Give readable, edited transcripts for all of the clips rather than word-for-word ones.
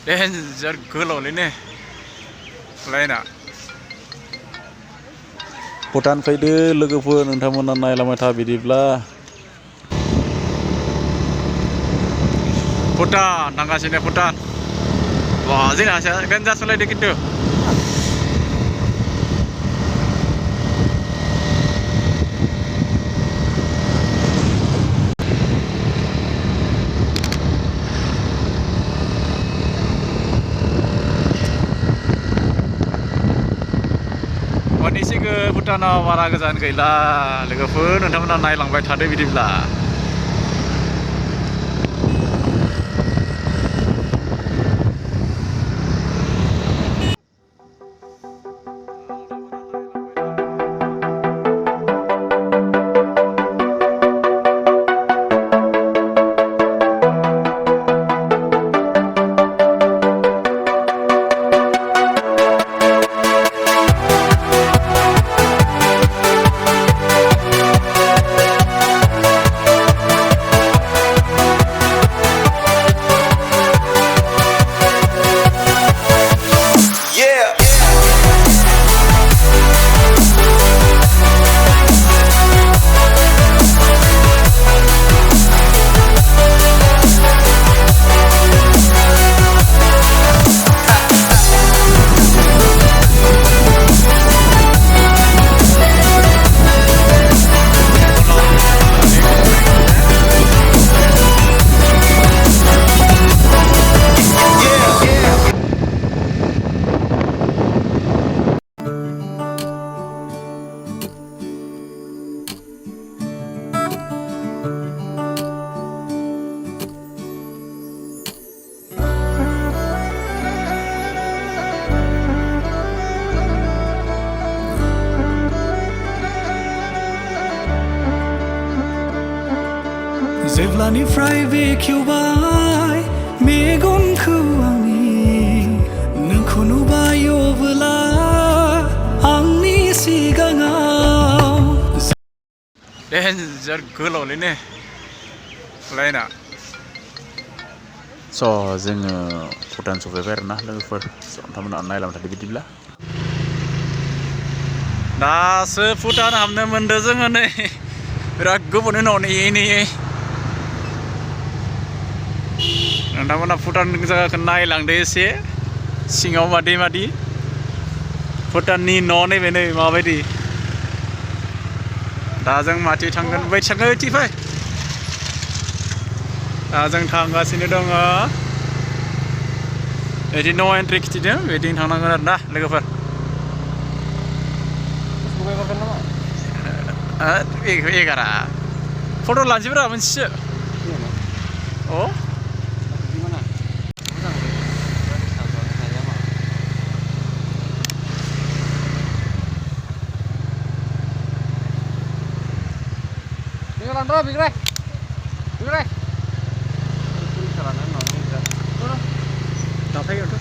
डेन्जार गोलावलैनो लाइना भुटान फैदो लोगोफोर नोंथांमोना नायलांबाय था बिदिब्ला भुटान थांगासिनो भुटान वा जोंना डेन्जार सलायदो खिन्थु भुटानाव बारा गोजान गैला लोगोफोर नोंथांमोना नायलांबाय थादो बिदिब्ला जेब्लानिफ्राय बेखेवबाय मेगनखौ आंनि नोंखौ नुबाय अब्ला आंनि सिगाङाव डेन्जार गोलावलैनो लाइना जोङो भुटान सफैबाय आरोना लोगोफोर नोंथांमोना नायलांबाय थादो बिदिब्ला दासो भुटान हाबनो मोनदों जोङो नै बिराद गोबावनि उनाव नेयै नोंथांमोना भुटान जायगाखौ नायलांदो एसे सिङाव मादि भुटाननि न' नैबे नै माबायदि दा जों माथि थांगोन बै थाङो थि फै दा जों थांगासिनो दङ बिदि न' एन्ट्रि खिथिदों बिदिनो थांनांगोन आरो ना लोगोफोर एगारा फट' लानोसैब्रा मोनसेसो अ Bigray. Tapay itu.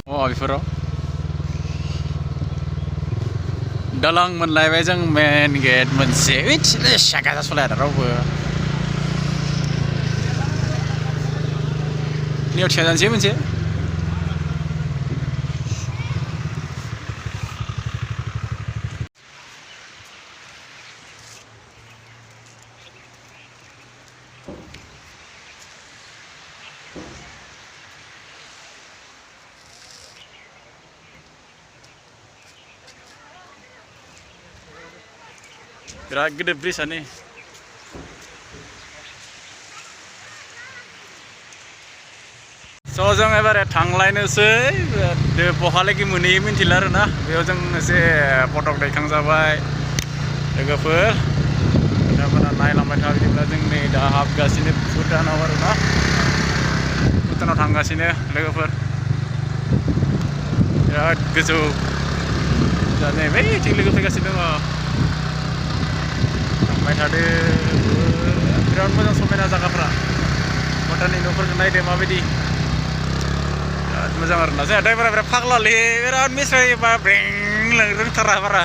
Oh, bifero. Dalang मोनलायबाय जों मेन गेट मोनसे सागा सलाया रावबो नियाव थिखांजानोसै मोनसे बिराद गिदिर ब्रिजआनो जों एबारे थांलायनोसै बहालागि मोनहैयो मिन्थिला आरोना बेयाव जों एसे फटक दैखांजाबाय लोगोफोर नोंथांमोना नायलांबाय था बिदिब्ला जों नै दा हाबगासिनो भुटानाव आरोना भुटानाव थांगासिनो लोगोफोर बिराद गोजौ दा नै बैथिं लोगो फैगासिनो दङ थांबाय थादो बिराद मोजां समायना जायगाफ्रा भुटाननि न'फोरखौ नायदो माबायदि बिराद मोजां आरोना जोंहा ड्राइभारा बिराद फाग्लालै बिराद मिसायोबा ब्रें रोंथारा बारा